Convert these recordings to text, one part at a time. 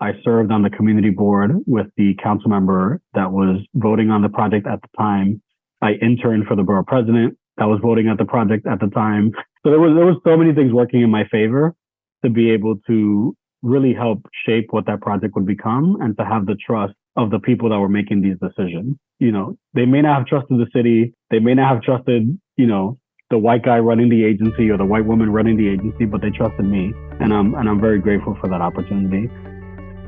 I served on the community board with the council member that was voting on the project at the time. I interned for the borough president that was voting at the project at the time. So there was so many things working in my favor to be able to really help shape what that project would become and to have the trust of the people that were making these decisions. They may not have trusted the city. They may not have trusted, the white guy running the agency or the white woman running the agency, but they trusted me. And I'm very grateful for that opportunity.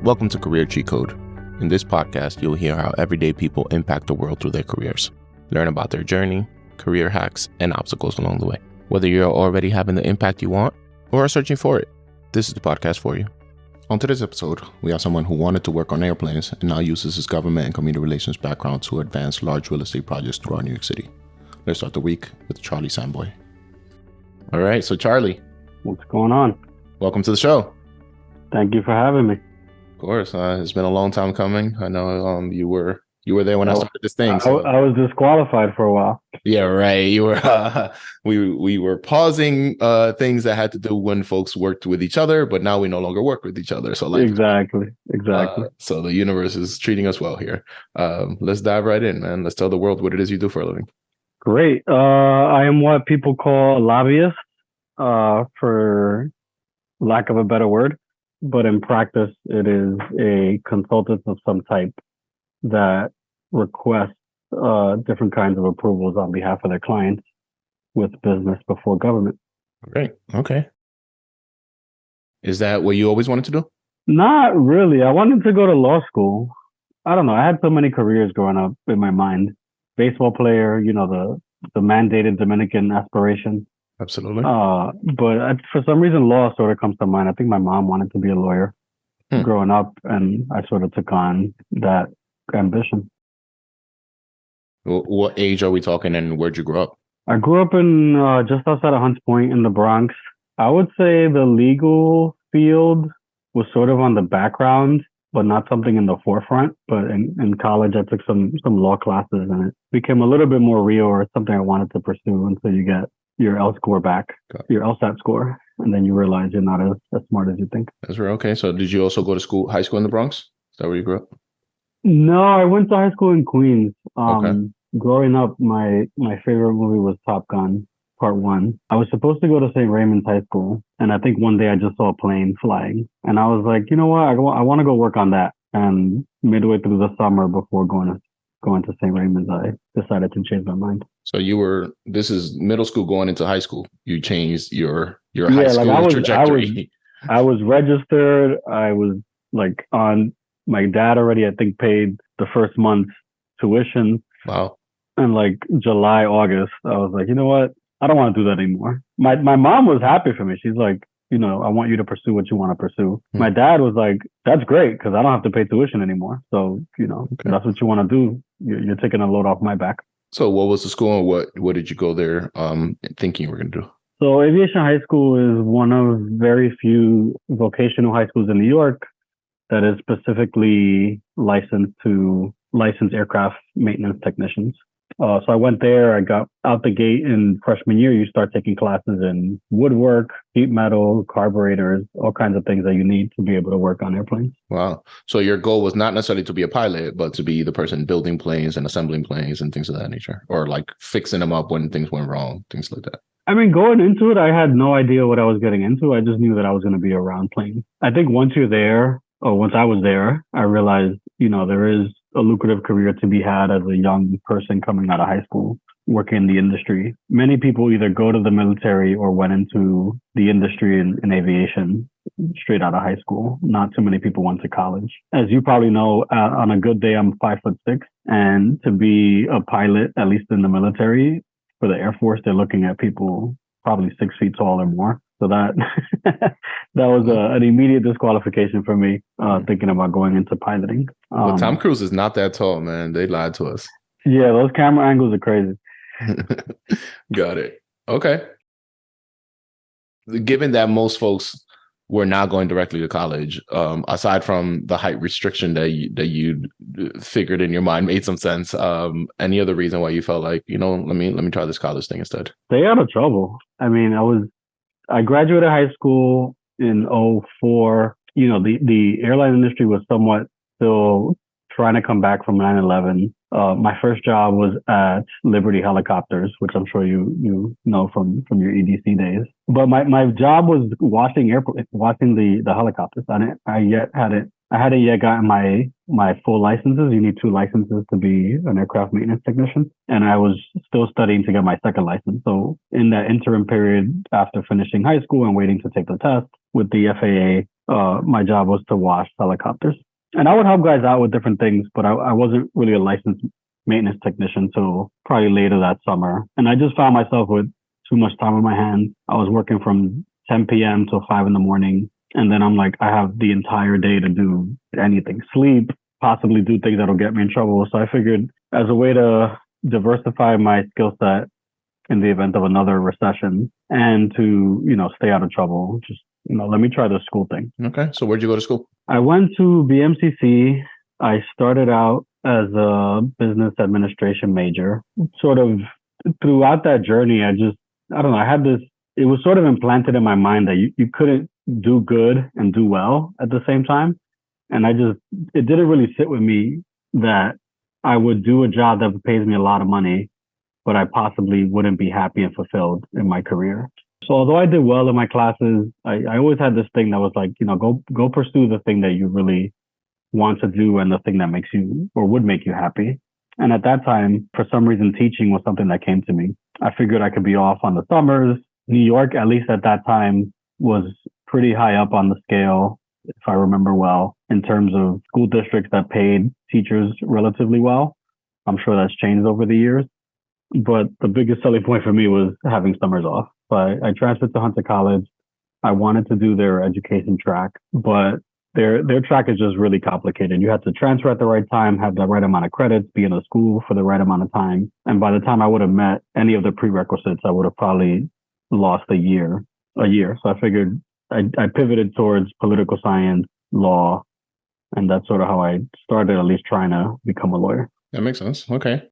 Welcome to Career Cheat Code. In this podcast, you'll hear how everyday people impact the world through their careers. Learn about their journey, career hacks, and obstacles along the way. Whether you're already having the impact you want or are searching for it, this is the podcast for you. On today's episode, we have someone who wanted to work on airplanes and now uses his government and community relations background to advance large real estate projects throughout New York City. Let's start the week with Charlie Samboy. All right, so Charlie. What's going on? Welcome to the show. Thank you for having me. Of course, it's been a long time coming. I know you were there when I started this thing. So. I was disqualified for a while. Yeah, right. You were. We were pausing things that had to do when folks worked with each other, but now we no longer work with each other. So exactly. So the universe is treating us well here. Let's dive right in, man. Let's tell the world what it is you do for a living. Great. I am what people call a lobbyist, for lack of a better word. But in practice, it is a consultant of some type that requests different kinds of approvals on behalf of their clients with business before government. Great. Okay. Is that what you always wanted to do? Not really. I wanted to go to law school. I don't know. I had so many careers growing up in my mind. Baseball player, the mandated Dominican aspiration. Absolutely. But for some reason, law sort of comes to mind. I think my mom wanted to be a lawyer growing up, and I sort of took on that ambition. What age are we talking, and where'd you grow up? I grew up in just outside of Hunts Point in the Bronx. I would say the legal field was sort of on the background, but not something in the forefront. But in college, I took some law classes, and it became a little bit more real, or something I wanted to pursue until you get your your LSAT score, and then you realize you're not as smart as you think. That's right. Okay. So did you also go to high school in the Bronx? Is that where you grew up? No, I went to high school in Queens. Okay. Growing up, my favorite movie was Top Gun Part 1. I was supposed to go to St. Raymond's High School, and I think one day I just saw a plane flying, and I was like, you know what, I want to go work on that. And midway through the summer, before going to St. Raymond's, I decided to change my mind. So this is middle school going into high school. You changed your high school trajectory. I was registered. I was on, my dad already, I think, paid the first month's tuition. Wow. And July, August, I was like, you know what? I don't want to do that anymore. My mom was happy for me. She's like, I want you to pursue what you want to pursue. My dad was like, that's great, because I don't have to pay tuition anymore. So, That's what you want to do. You're taking a load off my back. So what was the school, and what did you go there thinking you were going to do? So Aviation High School is one of very few vocational high schools in New York that is specifically licensed to license aircraft maintenance technicians. So I went there. I got out the gate in freshman year. You start taking classes in woodwork, sheet metal, carburetors, all kinds of things that you need to be able to work on airplanes. Wow. So your goal was not necessarily to be a pilot, but to be the person building planes and assembling planes and things of that nature, or fixing them up when things went wrong, things like that. I mean, going into it, I had no idea what I was getting into. I just knew that I was going to be around planes. I think once I was there, I realized, there is a lucrative career to be had as a young person coming out of high school, working in the industry. Many people either go to the military or went into the industry in aviation straight out of high school. Not too many people went to college. As you probably know, on a good day, I'm 5'6", and to be a pilot, at least in the military, for the Air Force, they're looking at people probably 6 feet tall or more. So that was an immediate disqualification for me, thinking about going into piloting. But Tom Cruise is not that tall, man. They lied to us. Yeah, those camera angles are crazy. Got it. Okay. Given that most folks were not going directly to college, aside from the height restriction that you figured in your mind made some sense, any other reason why you felt like, let me try this college thing instead? Stay out of trouble. I mean, I graduated high school in 2004. the airline industry was somewhat still trying to come back from 9/11. My first job was at Liberty Helicopters, which I'm sure you know from your EDC days. But my job was washing the helicopters. I hadn't yet gotten my full licenses. You need two licenses to be an aircraft maintenance technician, and I was still studying to get my second license. So in that interim period after finishing high school and waiting to take the test with the FAA, my job was to wash helicopters. And I would help guys out with different things, but I wasn't really a licensed maintenance technician until probably later that summer. And I just found myself with too much time on my hands. I was working from 10 p.m. till 5 in the morning. And then I'm like, I have the entire day to do anything, sleep, possibly do things that'll get me in trouble. So I figured as a way to diversify my skill set in the event of another recession and to, stay out of trouble, just, let me try the school thing. Okay. So where'd you go to school? I went to BMCC. I started out as a business administration major. Sort of throughout that journey, I don't know, I had this, it was sort of implanted in my mind that you couldn't do good and do well at the same time. And it didn't really sit with me that I would do a job that pays me a lot of money, but I possibly wouldn't be happy and fulfilled in my career. So although I did well in my classes, I always had this thing that was like, go pursue the thing that you really want to do and the thing that makes you or would make you happy. And at that time, for some reason, teaching was something that came to me. I figured I could be off on the summers. New York, at least at that time, was pretty high up on the scale, if I remember well, in terms of school districts that paid teachers relatively well. I'm sure that's changed over the years. But the biggest selling point for me was having summers off. So I transferred to Hunter College. I wanted to do their education track, but their track is just really complicated. You have to transfer at the right time, have the right amount of credits, be in the school for the right amount of time. And by the time I would have met any of the prerequisites, I would have probably lost a year. So I figured I pivoted towards political science, law, and that's sort of how I started at least trying to become a lawyer. That makes sense. Okay.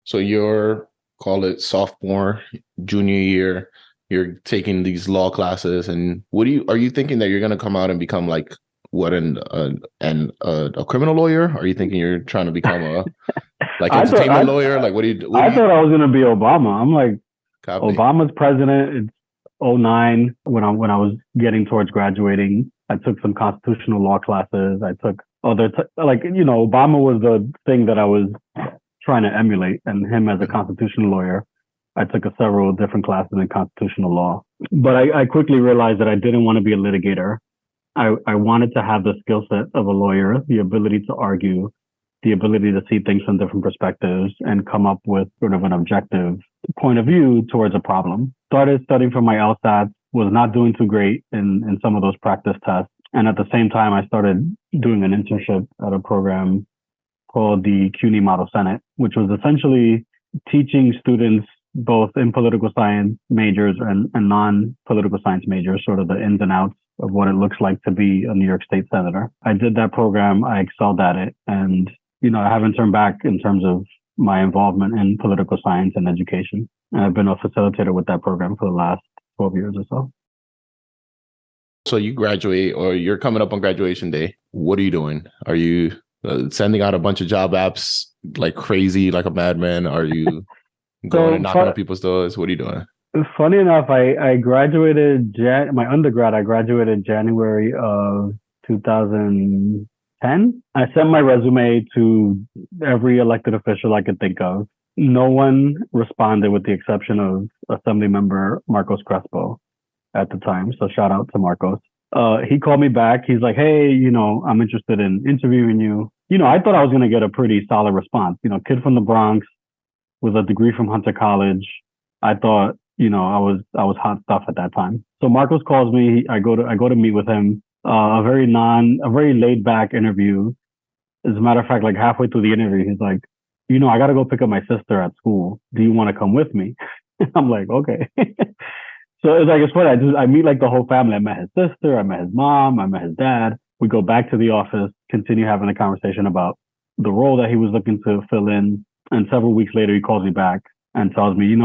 So you're, call it sophomore, junior year, you're taking these law classes, and are you thinking that you're going to come out and become like a criminal lawyer? Are you thinking you're trying to become a entertainment lawyer? Like, I thought I was going to be Obama. I'm like, copy. Obama's president. It's 2009 when I was getting towards graduating. I took some constitutional law classes. I took Obama was the thing that I was trying to emulate, and him as a constitutional lawyer. I took several different classes in constitutional law, but I quickly realized that I didn't want to be a litigator. I wanted to have the skill set of a lawyer, the ability to argue, the ability to see things from different perspectives and come up with sort of an objective point of view towards a problem. Started studying for my LSAT, was not doing too great in some of those practice tests. And at the same time, I started doing an internship at a program called the CUNY Model Senate, which was essentially teaching students both in political science majors and non-political science majors, sort of the ins and outs of what it looks like to be a New York State senator. I did that program. I excelled at it. And, I haven't turned back in terms of my involvement in political science and education. And I've been a facilitator with that program for the last 12 years or so. So you graduate, or you're coming up on graduation day. What are you doing? Are you sending out a bunch of job apps like crazy, like a madman? Are you going and knocking on people's doors? What are you doing? Funny enough, I graduated my undergrad. I graduated January of 2010. I sent my resume to every elected official I could think of. No one responded, with the exception of Assembly Member Marcos Crespo at the time. So shout out to Marcos. He called me back. He's like, hey, I'm interested in interviewing you. I thought I was going to get a pretty solid response. Kid from the Bronx with a degree from Hunter College. I thought, I was hot stuff at that time. So Marcos calls me. I go to meet with him. A very laid back interview. As a matter of fact, like halfway through the interview, he's like, I got to go pick up my sister at school. Do you want to come with me? I'm like, okay. So it's funny. I meet like the whole family. I met his sister. I met his mom. I met his dad. We go back to the office, continue having a conversation about the role that he was looking to fill in. And several weeks later, he calls me back and tells me,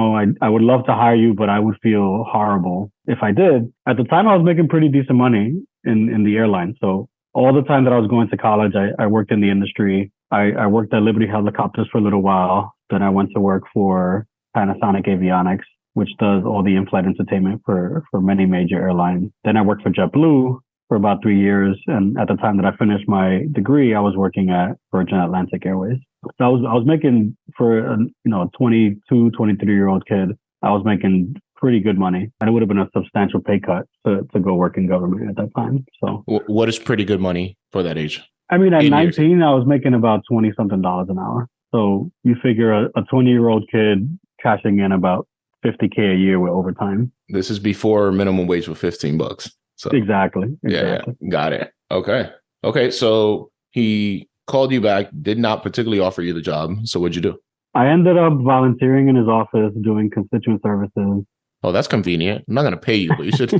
I would love to hire you, but I would feel horrible if I did. At the time, I was making pretty decent money in the airline. So all the time that I was going to college, I worked in the industry. I worked at Liberty Helicopters for a little while. Then I went to work for Panasonic Avionics, which does all the in-flight entertainment for many major airlines. Then I worked for JetBlue for about 3 years. And at the time that I finished my degree, I was working at Virgin Atlantic Airways. So I was making for a 22, 23-year-old kid, I was making pretty good money. And it would have been a substantial pay cut to go work in government at that time. So what is pretty good money for that age? I mean, at 19, I was making about 20 something dollars an hour. So you figure a 20-year-old kid cashing in about $50K a year with overtime. This is before minimum wage was $15. So Exactly. Yeah, got it. Okay. So he called you back, did not particularly offer you the job. So what'd you do? I ended up volunteering in his office, doing constituent services. Oh, that's convenient. I'm not going to pay you, but you should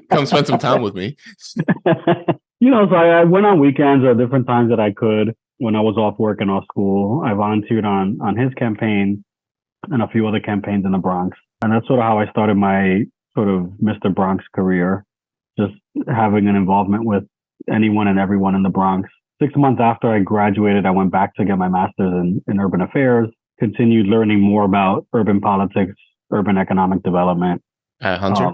come spend some time with me. So I went on weekends or different times that I could when I was off work and off school. I volunteered on his campaign and a few other campaigns in the Bronx. And that's sort of how I started my sort of Mr. Bronx career, just having an involvement with anyone and everyone in the Bronx. 6 months after I graduated, I went back to get my master's in urban affairs, continued learning more about urban politics, urban economic development. At Hunter?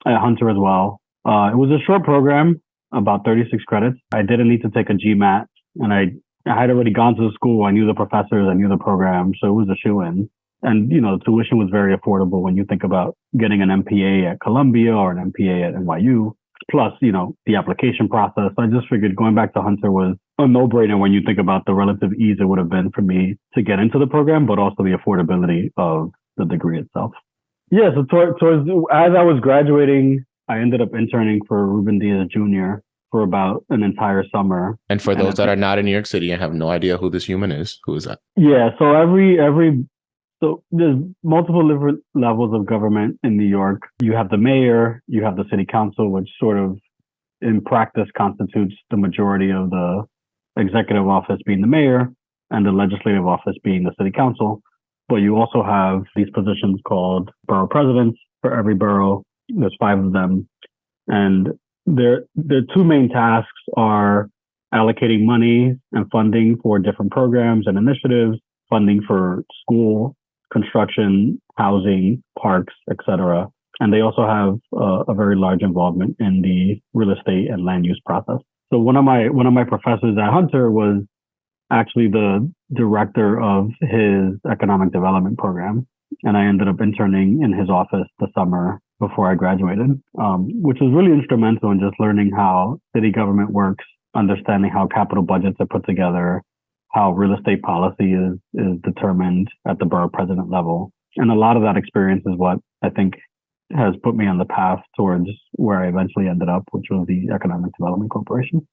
At Hunter as well. It was a short program, about 36 credits. I didn't need to take a GMAT, and I had already gone to the school. I knew the professors, I knew the program, so it was a shoo-in. And, the tuition was very affordable when you think about getting an MPA at Columbia or an MPA at NYU, plus, the application process. I just figured going back to Hunter was a no-brainer when you think about the relative ease it would have been for me to get into the program, but also the affordability of the degree itself. Yeah, so towards as I was graduating, I ended up interning for Ruben Diaz Jr. for about an entire summer. And for those that are not in New York City and have no idea who this human is, who is that? Yeah, so so there's multiple different levels of government in New York. You have the mayor, you have the city council, which sort of in practice constitutes the majority of the executive office being the mayor and the legislative office being the city council. But you also have these positions called borough presidents for every borough. There's 5 of them. And their 2 main tasks are allocating money and funding for different programs and initiatives, funding for school construction, housing, parks, etc. And they also have a very large involvement in the real estate and land use process. So one of my professors at Hunter was actually the director of his economic development program, and I ended up interning in his office the summer before I graduated, which was really instrumental in just learning how city government works, understanding how capital budgets are put together, how real estate policy is determined at the borough president level. And a lot of that experience is what I think has put me on the path towards where I eventually ended up, which was the Economic Development Corporation.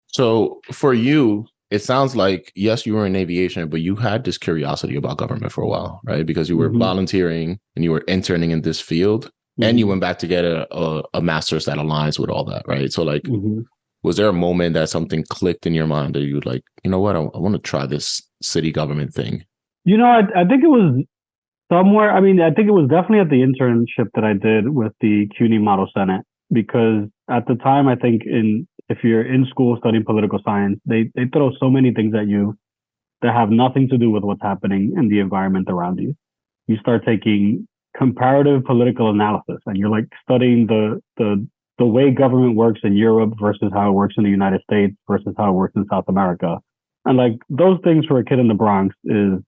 So for you, it sounds like, yes, you were in aviation, but you had this curiosity about government for a while, right? Because you were volunteering and you were interning in this field, and you went back to get a master's that aligns with all that, right? So like, was there a moment that something clicked in your mind that you like, you know what, I want to try this city government thing? I think it was somewhere. I mean, I think it was definitely at the internship that I did with the CUNY Model Senate, because at the time, I think if you're in school studying political science, they throw so many things at you that have nothing to do with what's happening in the environment around you. You start taking comparative political analysis, and you're like studying the way government works in Europe versus how it works in the United States versus how it works in South America. And like those things for a kid in the Bronx is,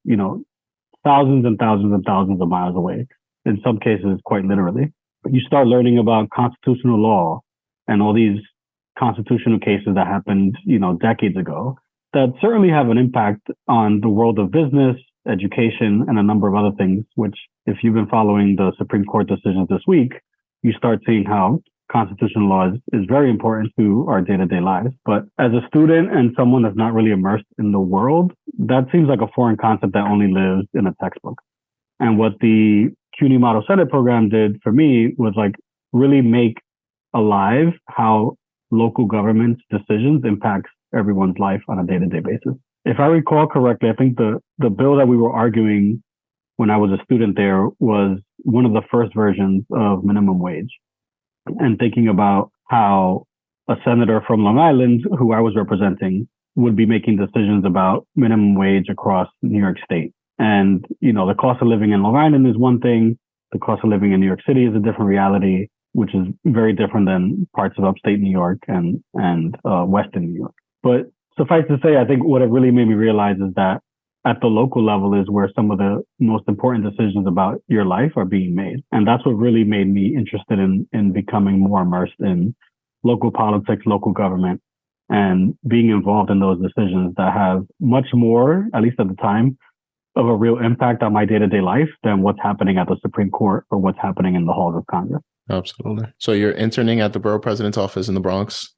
thousands and thousands and thousands of miles away. In some cases, quite literally. But you start learning about constitutional law and all these constitutional cases that happened, decades ago, that certainly have an impact on the world of business, education, and a number of other things, which if you've been following the Supreme Court decisions this week, you start seeing how constitutional law is very important to our day-to-day lives. But as a student and someone that's not really immersed in the world, that seems like a foreign concept that only lives in a textbook. And what the CUNY Model Senate program did for me was like really make alive how local government's decisions impacts everyone's life on a day-to-day basis. if I recall correctly, I think the bill that we were arguing when I was a student there was one of the first versions of minimum wage, and thinking about how a senator from Long Island, who I was representing, would be making decisions about minimum wage across New York State. And, the cost of living in Long Island is one thing. The cost of living in New York City is a different reality, which is very different than parts of upstate New York and Western New York. But suffice to say, I think what it really made me realize is that at the local level is where some of the most important decisions about your life are being made. And that's what really made me interested in becoming more immersed in local politics, local government, and being involved in those decisions that have much more, at least at the time, of a real impact on my day-to-day life than what's happening at the Supreme Court or what's happening in the halls of Congress. Absolutely. So you're interning at the borough president's office in the Bronx,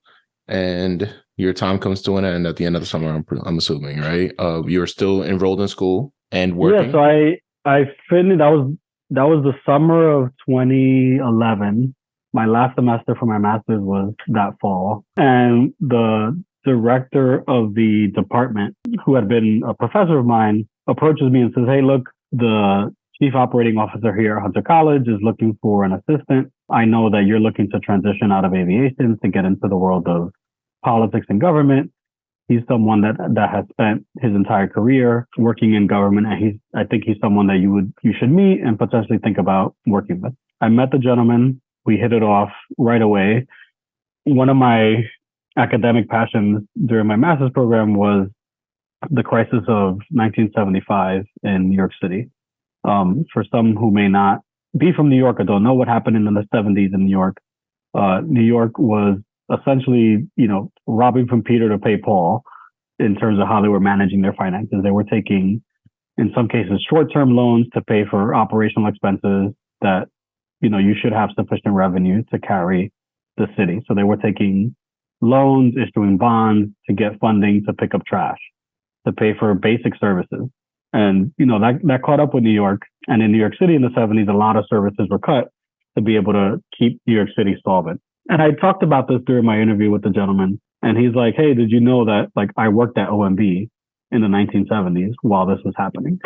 and your time comes to an end at the end of the summer, I'm assuming, right? You're still enrolled in school and working? Yeah, so I finished, that was the summer of 2011. My last semester for my master's was that fall. And the director of the department, who had been a professor of mine, approaches me and says, "Hey, look, the chief operating officer here at Hunter College is looking for an assistant. I know that you're looking to transition out of aviation to get into the world of politics and government. He's someone that has spent his entire career working in government, and I think he's someone that you should meet and potentially think about working with." I met the gentleman. We hit it off right away. One of my academic passions during my master's program was the crisis of 1975 in New York City. For some who may not be from New York or don't know what happened in the 70s in New York, New York was essentially, robbing from Peter to pay Paul in terms of how they were managing their finances. They were taking, in some cases, short-term loans to pay for operational expenses that, you should have sufficient revenue to carry the city. So they were taking loans, issuing bonds to get funding to pick up trash, to pay for basic services. And, that caught up with New York. And in New York City in the 70s, a lot of services were cut to be able to keep New York City solvent. And I talked about this during my interview with the gentleman. And he's like, "Hey, did you know that I worked at OMB in the 1970s while this was happening?"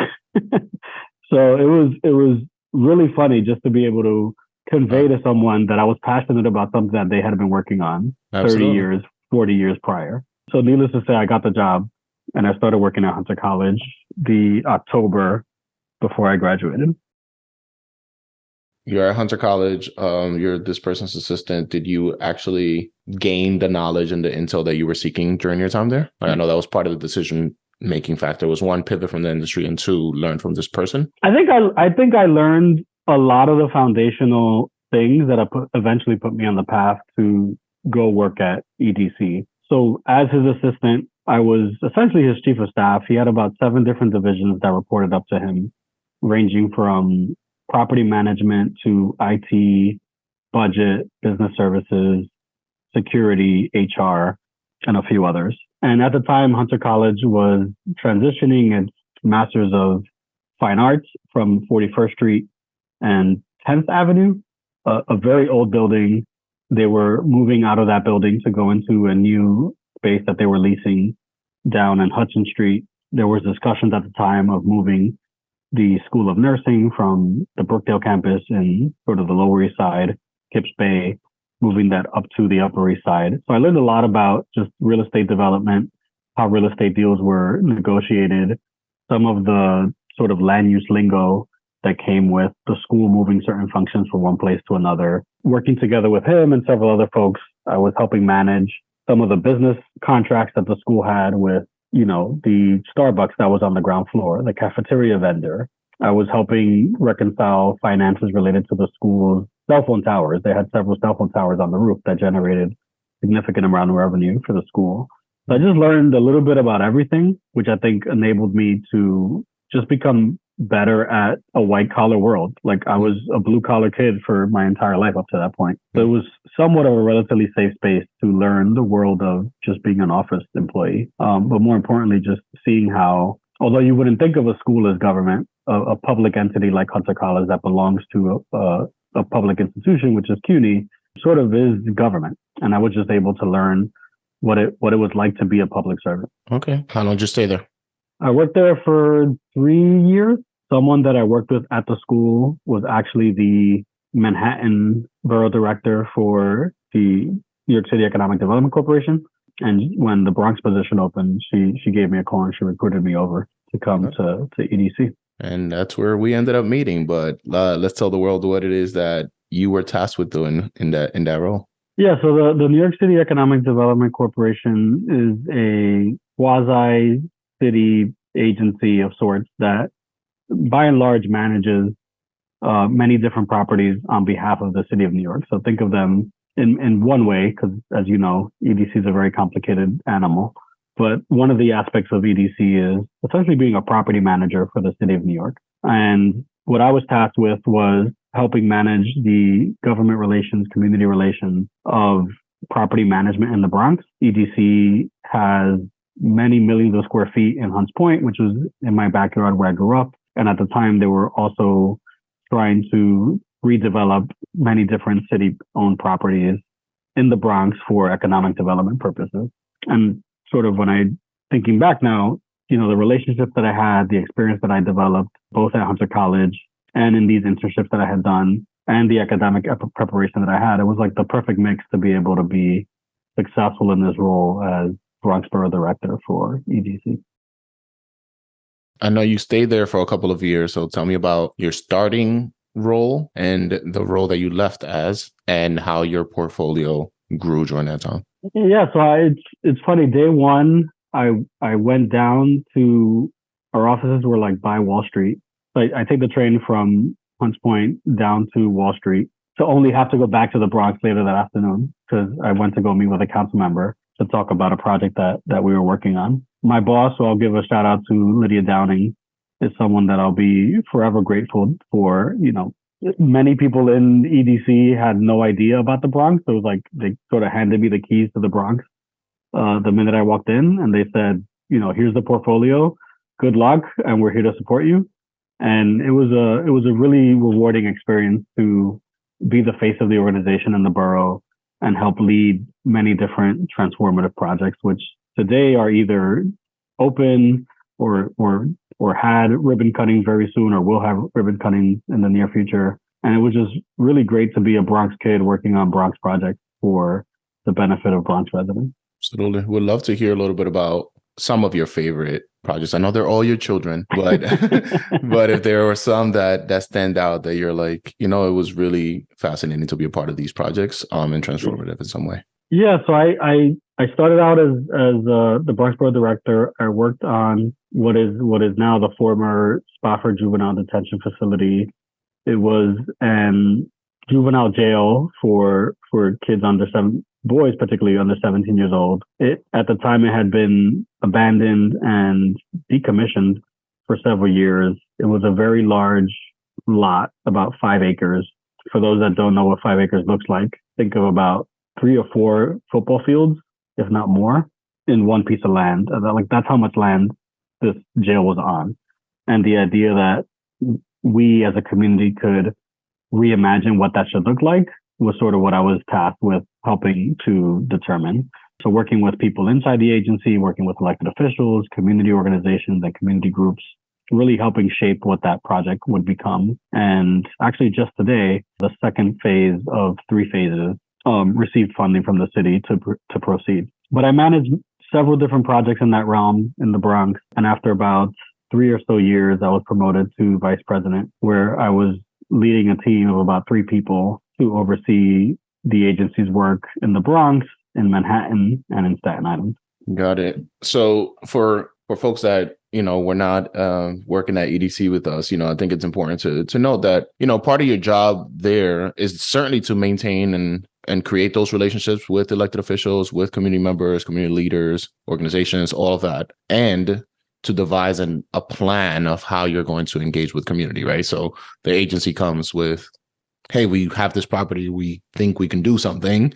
So it was really funny just to be able to convey to someone that I was passionate about something that they had been working on Absolutely. 30 years, 40 years prior. So needless to say, I got the job and I started working at Hunter College the October before I graduated. You're at Hunter College. You're this person's assistant. Did you actually gain the knowledge and the intel that you were seeking during your time there? I know that was part of the decision-making factor. Was one, pivot from the industry, and two, learn from this person? I think I learned a lot of the foundational things that eventually put me on the path to go work at EDC. So as his assistant, I was essentially his chief of staff. He had about 7 different divisions that reported up to him, ranging from property management to IT, budget, business services, security, HR, and a few others. And at the time, Hunter College was transitioning its Masters of Fine Arts from 41st Street and 10th Avenue, a very old building. They were moving out of that building to go into a new space that they were leasing down in Hudson Street. There was discussions at the time of moving the School of Nursing from the Brookdale campus in sort of the Lower East Side, Kips Bay, moving that up to the Upper East Side. So I learned a lot about just real estate development, how real estate deals were negotiated, some of the sort of land use lingo that came with the school moving certain functions from one place to another. Working together with him and several other folks, I was helping manage some of the business contracts that the school had with, the Starbucks that was on the ground floor, the cafeteria vendor. I was helping reconcile finances related to the school's cell phone towers. They had several cell phone towers on the roof that generated significant amount of revenue for the school. So I just learned a little bit about everything, which I think enabled me to just become better at a white collar world. I was a blue collar kid for my entire life up to that point. So it was somewhat of a relatively safe space to learn the world of just being an office employee. But more importantly, just seeing how, although you wouldn't think of a school as government, a public entity like Hunter College that belongs to a public institution, which is CUNY, sort of is government. And I was just able to learn what it was like to be a public servant. Okay. How long did you stay there? I worked there for 3 years. Someone that I worked with at the school was actually the Manhattan borough director for the New York City Economic Development Corporation. And when the Bronx position opened, she gave me a call and she recruited me over to come to EDC. And that's where we ended up meeting. But let's tell the world what it is that you were tasked with doing in that role. Yeah, so the New York City Economic Development Corporation is a quasi-city agency of sorts that, by and large, manages many different properties on behalf of the city of New York. So think of them in one way, because as you know, EDC is a very complicated animal. But one of the aspects of EDC is essentially being a property manager for the city of New York. And what I was tasked with was helping manage the government relations, community relations of property management in the Bronx. EDC has many millions of square feet in Hunts Point, which was in my backyard where I grew up. And at the time, they were also trying to redevelop many different city-owned properties in the Bronx for economic development purposes. And sort of when thinking back now, the relationships that I had, the experience that I developed, both at Hunter College and in these internships that I had done, and the academic preparation that I had, it was like the perfect mix to be able to be successful in this role as Bronx Borough Director for EDC. I know you stayed there for a couple of years, so tell me about your starting role and the role that you left as, and how your portfolio grew during that time. Yeah, so it's funny. Day one, I went down to, our offices were like by Wall Street. So I take the train from Hunts Point down to Wall Street to only have to go back to the Bronx later that afternoon, because I went to go meet with a council member to talk about a project that we were working on. My boss, who I'll give a shout out to, Lydia Downing, is someone that I'll be forever grateful for. Many people in EDC had no idea about the Bronx. So it was like they sort of handed me the keys to the Bronx the minute I walked in, and they said, here's the portfolio, good luck, and we're here to support you. And it was a really rewarding experience to be the face of the organization in the borough and help lead many different transformative projects, which today are either open or had ribbon cutting very soon, or will have ribbon cutting in the near future. And it was just really great to be a Bronx kid working on Bronx projects for the benefit of Bronx residents. Absolutely. Would love to hear a little bit about some of your favorite projects. I know they're all your children, but but if there are some that stand out that you're like, it was really fascinating to be a part of these projects and transformative in some way. Yeah, so I started out as the Bronx Borough Director. I worked on what is now the former Spofford Juvenile Detention Facility. It was an juvenile jail for kids boys particularly under 17 years old. At the time, it had been abandoned and decommissioned for several years. It was a very large lot, about 5 acres. For those that don't know what 5 acres looks like, think of about 3 or 4 football fields, if not more, in one piece of land. That's how much land this jail was on. And the idea that we as a community could reimagine what that should look like was sort of what I was tasked with helping to determine. So working with people inside the agency, working with elected officials, community organizations, and community groups, really helping shape what that project would become. And actually just today, the second phase of 3 phases received funding from the city to proceed. But I managed several different projects in that realm in the Bronx. And after about 3 or so years, I was promoted to vice president, where I was leading a team of about 3 people to oversee the agency's work in the Bronx, in Manhattan, and in Staten Island. Got it. So for folks that, were not working at EDC with us, I think it's important to note that, part of your job there is certainly to maintain and create those relationships with elected officials, with community members, community leaders, organizations, all of that, and to devise a plan of how you're going to engage with community, right? So the agency comes with, hey, we have this property, we think we can do something,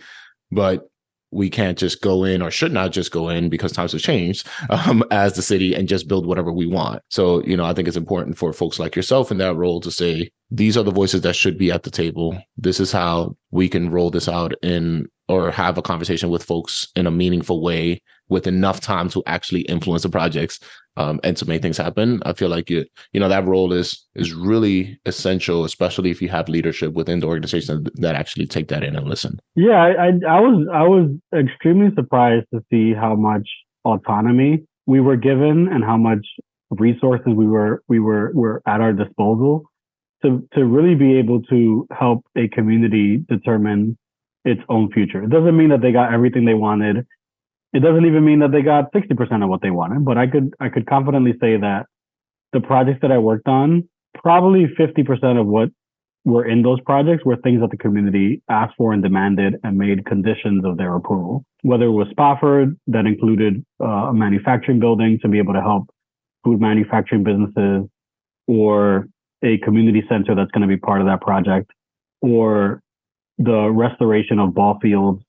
but we can't just go in, or should not just go in, because times have changed as the city, and just build whatever we want. So, I think it's important for folks like yourself in that role to say, these are the voices that should be at the table. This is how we can roll this out in or have a conversation with folks in a meaningful way with enough time to actually influence the projects and to make things happen. I feel like that role is really essential, especially if you have leadership within the organization that actually take that in and listen. Yeah, I was extremely surprised to see how much autonomy we were given and how much resources were at our disposal to really be able to help a community determine its own future. It doesn't mean that they got everything they wanted. It doesn't even mean that they got 60% of what they wanted, but I could confidently say that the projects that I worked on, probably 50% of what were in those projects were things that the community asked for and demanded and made conditions of their approval. Whether it was Spofford, that included a manufacturing building to be able to help food manufacturing businesses, or a community center that's going to be part of that project, or the restoration of ball fields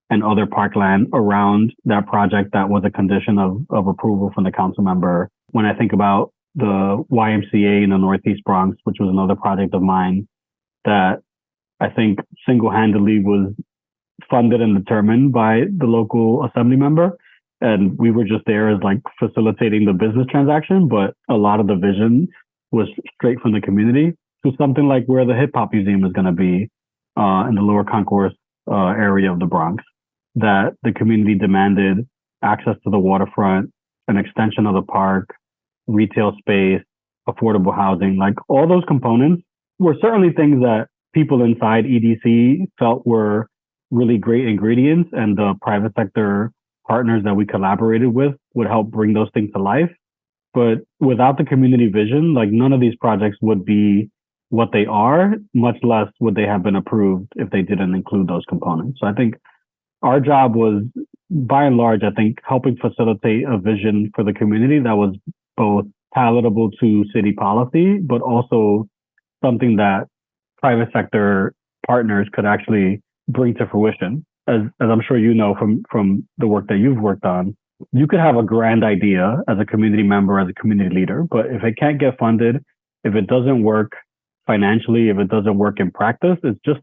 and other parkland around that project that was a condition of approval from the council member. When I think about the YMCA in the Northeast Bronx, which was another project of mine that I think single-handedly was funded and determined by the local assembly member. And we were just there as like facilitating the business transaction, but a lot of the vision was straight from the community, to something like where the Hip Hop Museum is going to be in the Lower Concourse area of the Bronx, that the community demanded access to the waterfront, an extension of the park, retail space, affordable housing. Like, all those components were certainly things that people inside EDC felt were really great ingredients, and the private sector partners that we collaborated with would help bring those things to life. But without the community vision, like, none of these projects would be what they are, much less would they have been approved if they didn't include those components. So I think our job was, by and large, I think, helping facilitate a vision for the community that was both palatable to city policy, but also something that private sector partners could actually bring to fruition. As I'm sure you know from the work that you've worked on, you could have a grand idea as a community member, as a community leader, but if it can't get funded, if it doesn't work financially, if it doesn't work in practice, it's just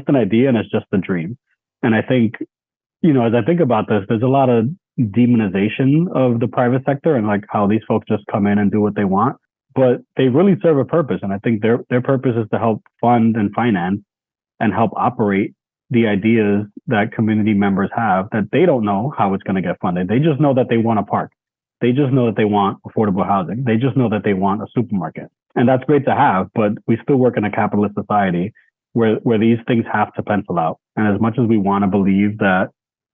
an idea and it's just a dream. And I think, as I think about this, there's a lot of demonization of the private sector and like how these folks just come in and do what they want, but they really serve a purpose. And I think their purpose is to help fund and finance and help operate the ideas that community members have, that they don't know how it's going to get funded. They just know that they want a park. They just know that they want affordable housing. They just know that they want a supermarket. And that's great to have, but we still work in a capitalist society where these things have to pencil out. And as much as we want to believe that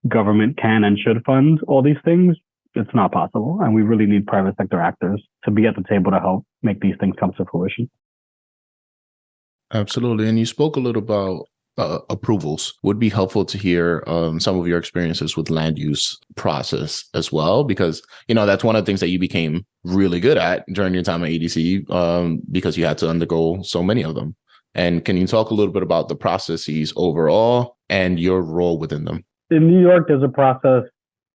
government can and should fund all these things, it's not possible. And we really need private sector actors to be at the table to help make these things come to fruition. Absolutely. And you spoke a little about approvals. Would be helpful to hear some of your experiences with land use process as well, because that's one of the things that you became really good at during your time at EDC, because you had to undergo so many of them. And can you talk a little bit about the processes overall and your role within them? In New York, there's a process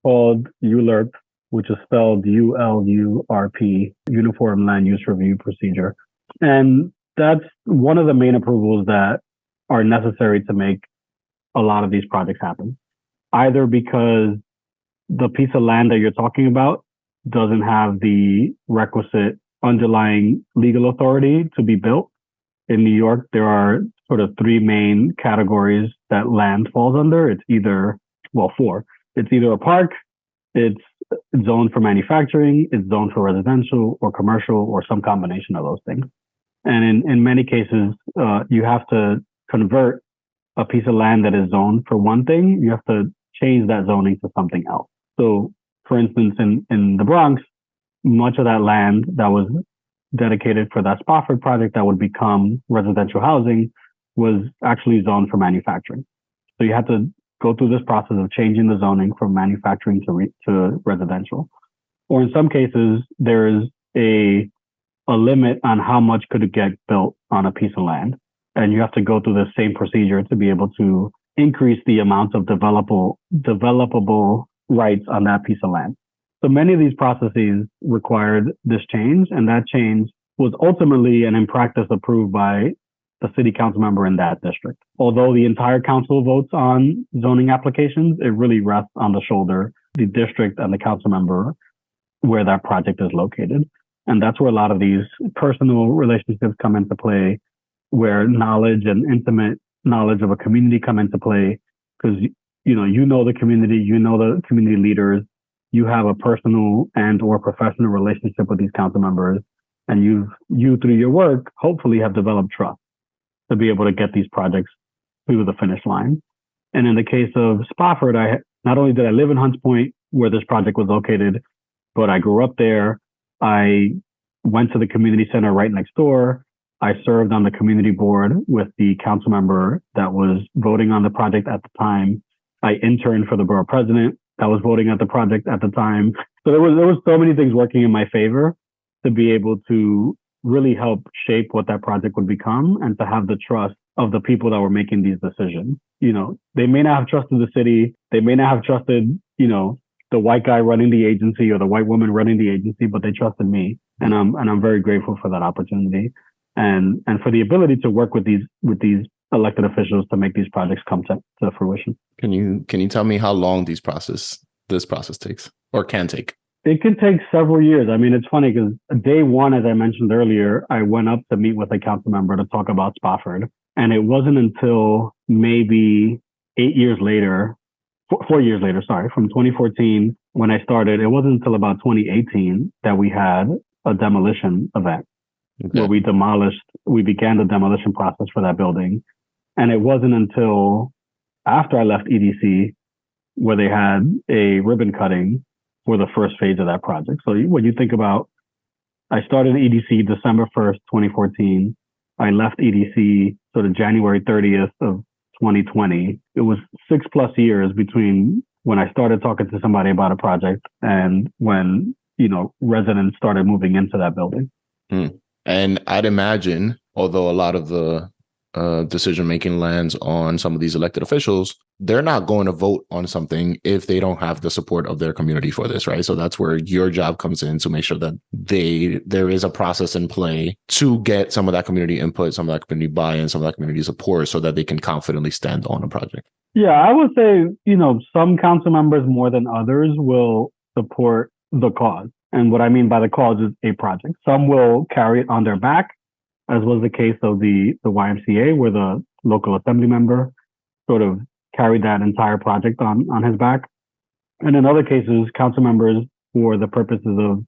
called ULURP, which is spelled ULURP, Uniform Land Use Review Procedure. And that's one of the main approvals that are necessary to make a lot of these projects happen. Either because the piece of land that you're talking about doesn't have the requisite underlying legal authority to be built. In New York, there are sort of three main categories that land falls under. It's either, four. It's either a park, it's zoned for manufacturing, it's zoned for residential or commercial, or some combination of those things. And in many cases, you have to convert a piece of land that is zoned for one thing. You have to change that zoning to something else. So, for instance, in the Bronx, much of that land that was dedicated for that Spofford project that would become residential housing was actually zoned for manufacturing. So you had to go through this process of changing the zoning from manufacturing to residential. Or in some cases, there's a limit on how much could get built on a piece of land. And you have to go through the same procedure to be able to increase the amount of developable rights on that piece of land. So many of these processes required this change, and that change was ultimately and in practice approved by the city council member in that district. Although the entire council votes on zoning applications, it really rests on the shoulder, the district and the council member where that project is located. And that's where a lot of these personal relationships come into play, where knowledge and intimate knowledge of a community come into play, because you know the community, you know the community leaders, you have a personal and or professional relationship with these council members, and you through your work hopefully have developed trust to be able to get these projects through the finish line. And in the case of Spofford, not only did I live in Hunts Point where this project was located, but I grew up there. I went to the community center right next door. I served on the community board with the council member that was voting on the project at the time. I interned for the borough president that was voting at the project at the time. So there was so many things working in my favor to be able to really help shape what that project would become and to have the trust of the people that were making these decisions. You know, they may not have trusted the city. They may not have trusted, the white guy running the agency or the white woman running the agency, but they trusted me. And I'm very grateful for that opportunity and for the ability to work with these elected officials to make these projects come to fruition. Can you tell me how long this process takes or can take? It can take several years. I mean, it's funny because day one, as I mentioned earlier, I went up to meet with a council member to talk about Spofford. And it wasn't until maybe 4 years later, from 2014, when I started, it wasn't until about 2018 that we had a demolition event where we began the demolition process for that building. And it wasn't until after I left EDC where they had a ribbon cutting for the first phase of that project. So when you think about, I started EDC December 1st, 2014. I left EDC sort of January 30th of 2020. It was 6+ years between when I started talking to somebody about a project and when, residents started moving into that building. And I'd imagine, although a lot of the decision-making lands on some of these elected officials, they're not going to vote on something if they don't have the support of their community for this, right? So that's where your job comes in, to make sure that there is a process in play to get some of that community input, some of that community buy-in, some of that community support so that they can confidently stand on a project. Yeah, I would say, some council members more than others will support the cause. And what I mean by the cause is a project. Some will carry it on their back, as was the case of the YMCA, where the local assembly member sort of carried that entire project on his back. And in other cases, council members, for the purposes of,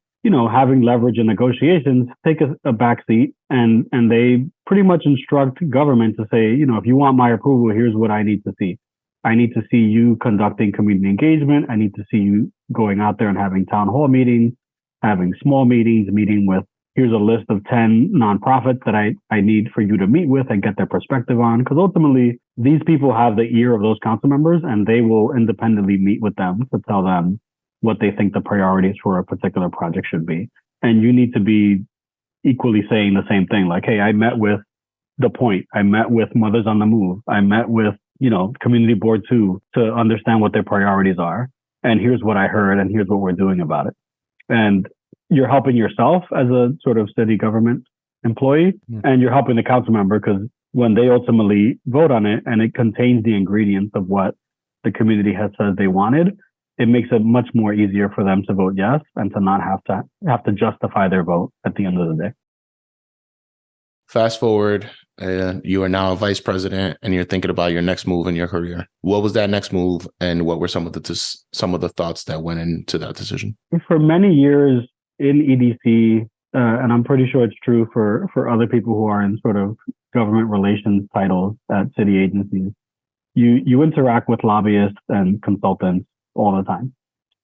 having leverage in negotiations, take a back seat and they pretty much instruct government to say, if you want my approval, here's what I need to see. I need to see you conducting community engagement. I need to see you going out there and having town hall meetings, having small meetings, meeting with, here's a list of 10 nonprofits that I need for you to meet with and get their perspective on. Because ultimately, these people have the ear of those council members and they will independently meet with them to tell them what they think the priorities for a particular project should be. And you need to be equally saying the same thing. Like, hey, I met with The Point. I met with Mothers on the Move. I met with, Community Board 2 to understand what their priorities are. And here's what I heard and here's what we're doing about it. And you're helping yourself as a sort of city government employee, and you're helping the council member, because when they ultimately vote on it and it contains the ingredients of what the community has said they wanted, it makes it much more easier for them to vote yes and to not have to justify their vote at the end of the day. Fast forward, you are now a vice president and you're thinking about your next move in your career. What was that next move, and what were some of the thoughts that went into that decision? For many years in EDC, and I'm pretty sure it's true for other people who are in sort of government relations titles at city agencies, you interact with lobbyists and consultants all the time.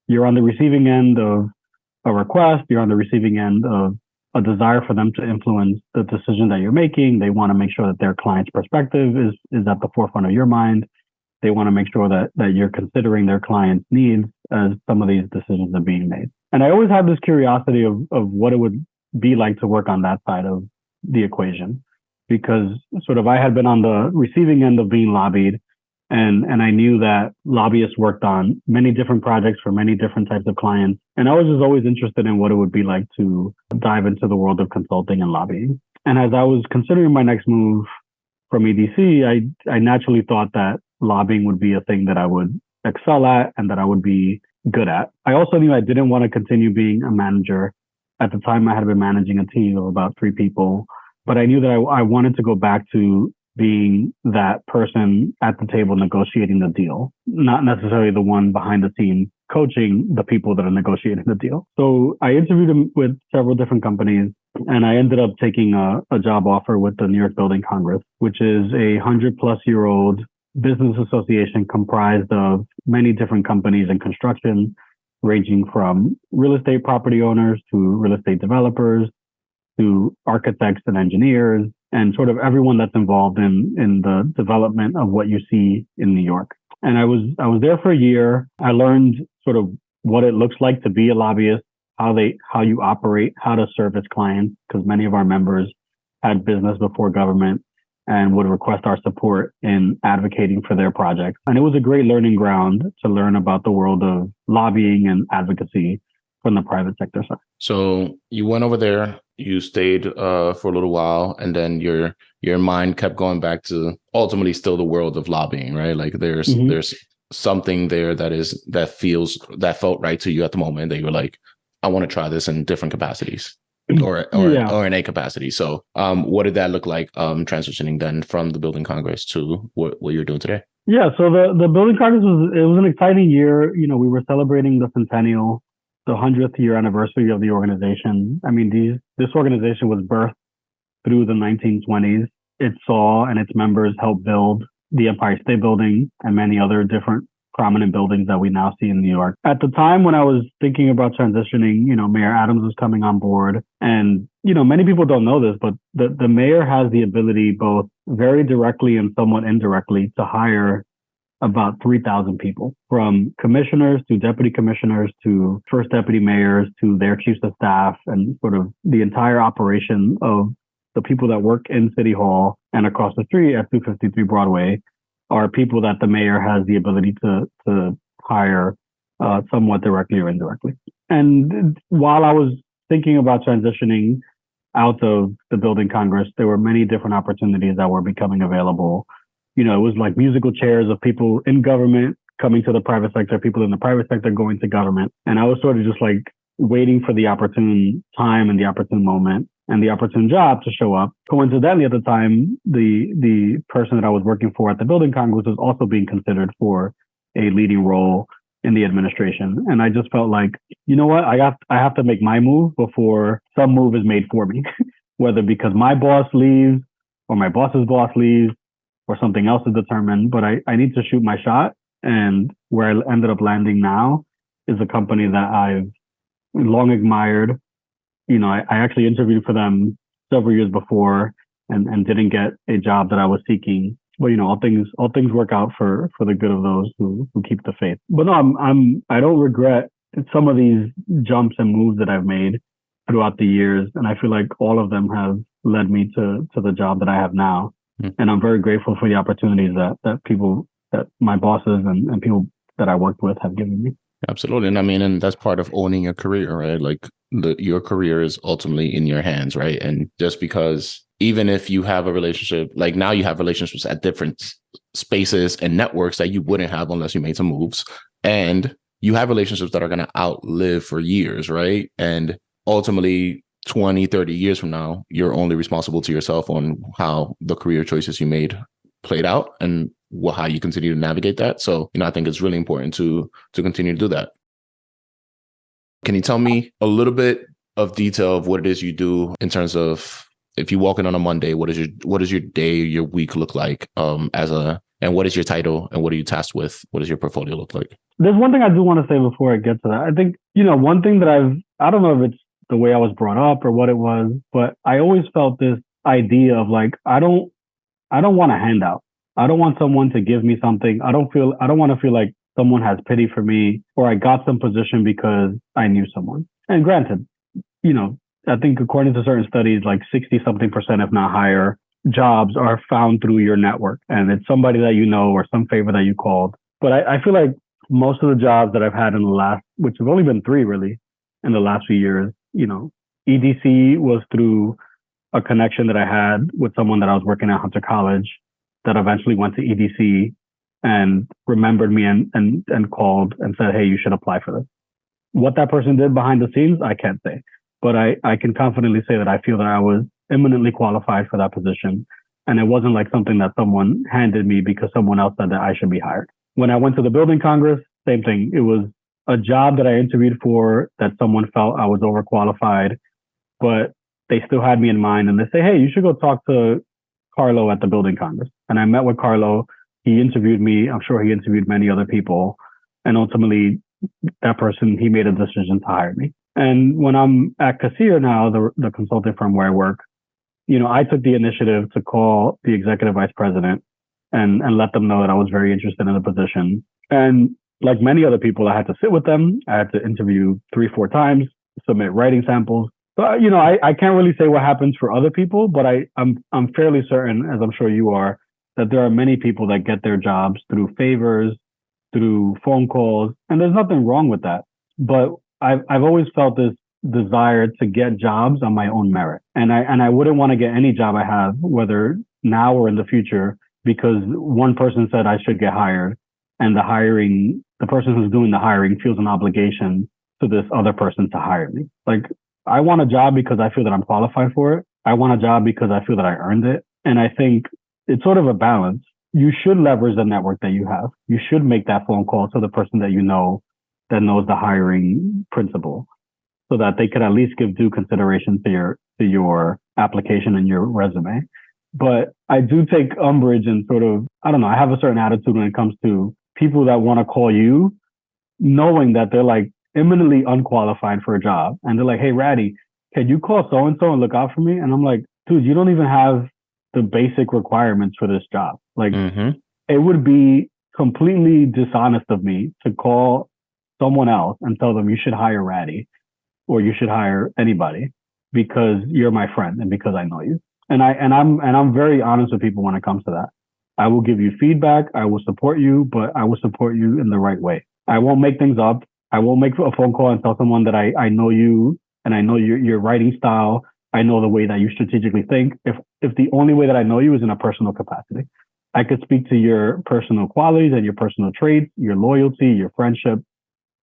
You're on the receiving end of a request. You're on the receiving end of a desire for them to influence the decision that you're making. They want to make sure that their client's perspective is at the forefront of your mind. They want to make sure that you're considering their client's needs as some of these decisions are being made. And I always had this curiosity of what it would be like to work on that side of the equation, because sort of I had been on the receiving end of being lobbied, and I knew that lobbyists worked on many different projects for many different types of clients. And I was just always interested in what it would be like to dive into the world of consulting and lobbying. And as I was considering my next move, from EDC, I naturally thought that lobbying would be a thing that I would excel at and that I would be good at. I also knew I didn't want to continue being a manager. At the time, I had been managing a team of about 3 people, but I knew that I wanted to go back to being that person at the table negotiating the deal, not necessarily the one behind the scenes coaching the people that are negotiating the deal. So I interviewed with several different companies, and I ended up taking a job offer with the New York Building Congress, which is a 100-plus-year-old business association comprised of many different companies in construction, ranging from real estate property owners to real estate developers to architects and engineers, and sort of everyone that's involved in the development of what you see in New York. And I was there for a year. I learned sort of what it looks like to be a lobbyist, how you operate, how to service clients, because many of our members had business before government and would request our support in advocating for their projects. And it was a great learning ground to learn about the world of lobbying and advocacy from the private sector side. So you went over there, you stayed for a little while, and then your mind kept going back to ultimately still the world of lobbying, right? Like there's something there that felt right to you at the moment that you were like, I want to try this in different capacities or in a capacity. So what did that look like transitioning then from the Building Congress to what you're doing today? Yeah, so the Building Congress was an exciting year. You know, we were celebrating the centennial, the 100th year anniversary of the organization. I mean, this organization was birthed through the 1920s. It saw and its members helped build the Empire State Building and many other different prominent buildings that we now see in New York. At the time when I was thinking about transitioning, you know, Mayor Adams was coming on board. And, you know, many people don't know this, but the mayor has the ability both very directly and somewhat indirectly to hire about 3,000 people, from commissioners to deputy commissioners to first deputy mayors to their chiefs of staff, and sort of the entire operation of the people that work in City Hall and across the street at 253 Broadway are people that the mayor has the ability to hire somewhat directly or indirectly. And while I was thinking about transitioning out of the Building Congress, there were many different opportunities that were becoming available. You know, it was like musical chairs of people in government coming to the private sector, people in the private sector going to government. And I was sort of just like waiting for the opportune time and the opportune moment and the opportune job to show up. Coincidentally, at the time, the person that I was working for at the Building Congress was also being considered for a leading role in the administration. And I just felt like, you know what, I have to make my move before some move is made for me, whether because my boss leaves or my boss's boss leaves, or something else is determined, but I need to shoot my shot. And where I ended up landing now is a company that I've long admired. You know, I actually interviewed for them several years before and didn't get a job that I was seeking. But, you know, all things work out for the good of those who keep the faith. But no, I don't regret some of these jumps and moves that I've made throughout the years. And I feel like all of them have led me to the job that I have now. And I'm very grateful for the opportunities that people, that my bosses and people that I worked with have given me. Absolutely. And I mean, and that's part of owning your career, right? Like your career is ultimately in your hands, right? And just because even if you have a relationship, like now you have relationships at different spaces and networks that you wouldn't have unless you made some moves. And you have relationships that are going to outlive for years, right? And ultimately 20, 30 years from now, you're only responsible to yourself on how the career choices you made played out and how you continue to navigate that. So, you know, I think it's really important to continue to do that. Can you tell me a little bit of detail of what it is you do in terms of if you walk in on a Monday, what does your day, your week look like and what is your title and what are you tasked with? What does your portfolio look like? There's one thing I do want to say before I get to that. I think, you know, one thing that I don't know if it's the way I was brought up or what it was, but I always felt this idea of like, I don't want a handout. I don't want someone to give me something. I don't want to feel like someone has pity for me or I got some position because I knew someone. And granted, you know, I think according to certain studies, like 60-something%, if not higher, jobs are found through your network. And it's somebody that you know or some favor that you called. But I feel like most of the jobs that I've had in the last, which have only been 3 really, in the last few years, you know, EDC was through a connection that I had with someone that I was working at Hunter College that eventually went to EDC and remembered me and called and said, hey, you should apply for this. What that person did behind the scenes, I can't say. But I can confidently say that I feel that I was eminently qualified for that position. And it wasn't like something that someone handed me because someone else said that I should be hired. When I went to the building congress, same thing. It was a job that I interviewed for that someone felt I was overqualified, but they still had me in mind. And they say, hey, you should go talk to Carlo at the building congress. And I met with Carlo. He interviewed me. I'm sure he interviewed many other people. And ultimately, that person, he made a decision to hire me. And when I'm at Cassia now, the consulting firm where I work, I took the initiative to call the executive vice president and let them know that I was very interested in the position. And like many other people, I had to sit with them. I had to interview 3-4 times, submit writing samples. But, I can't really say what happens for other people, but I'm fairly certain, as I'm sure you are, that there are many people that get their jobs through favors, through phone calls, and there's nothing wrong with that. But I've always felt this desire to get jobs on my own merit. And I wouldn't want to get any job I have, whether now or in the future, because one person said I should get hired and the person who's doing the hiring feels an obligation to this other person to hire me. Like, I want a job because I feel that I'm qualified for it. I want a job because I feel that I earned it. And I think it's sort of a balance. You should leverage the network that you have. You should make that phone call to the person that you know that knows the hiring principle, so that they could at least give due consideration to your application and your resume. But I do take umbrage and sort of, I don't know, I have a certain attitude when it comes to people that want to call you knowing that they're like eminently unqualified for a job. And they're like, hey, Radhy, can you call so-and-so and look out for me? And I'm like, dude, you don't even have the basic requirements for this job. Like, It would be completely dishonest of me to call someone else and tell them you should hire Radhy or you should hire anybody because you're my friend and because I know you. And I'm very honest with people when it comes to that. I will give you feedback. I will support you, but I will support you in the right way. I won't make things up. I won't make a phone call and tell someone that I know you and I know your writing style. I know the way that you strategically think. If the only way that I know you is in a personal capacity, I could speak to your personal qualities and your personal traits, your loyalty, your friendship,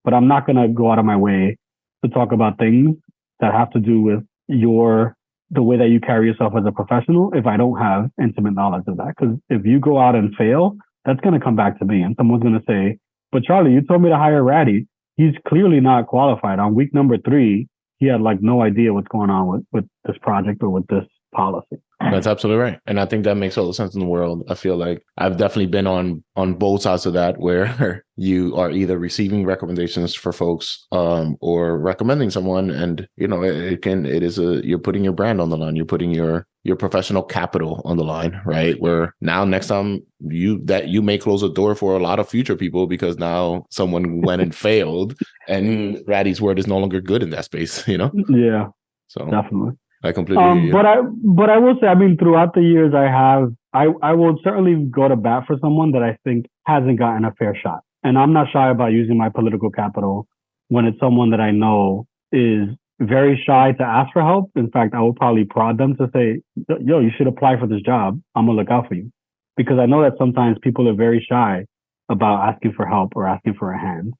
but I'm not going to go out of my way to talk about things that have to do with the way that you carry yourself as a professional if I don't have intimate knowledge of that. Because if you go out and fail, that's going to come back to me and someone's going to say, but Charlie, you told me to hire Radhy. He's clearly not qualified. On week number 3, he had like no idea what's going on with this project or with this policy. That's absolutely right. And I think that makes all the sense in the world. I feel like I've definitely been on both sides of that, where you are either receiving recommendations for folks or recommending someone. And, you're putting your brand on the line. You're putting your professional capital on the line, right? Where now next time you may close a door for a lot of future people because now someone went and failed and Radhy's word is no longer good in that space, Yeah, so definitely. I completely hear you. But I will say, I mean, throughout the years I will certainly go to bat for someone that I think hasn't gotten a fair shot. And I'm not shy about using my political capital when it's someone that I know is very shy to ask for help. In fact, I will probably prod them to say, yo, you should apply for this job. I'm going to look out for you. Because I know that sometimes people are very shy about asking for help or asking for a hand.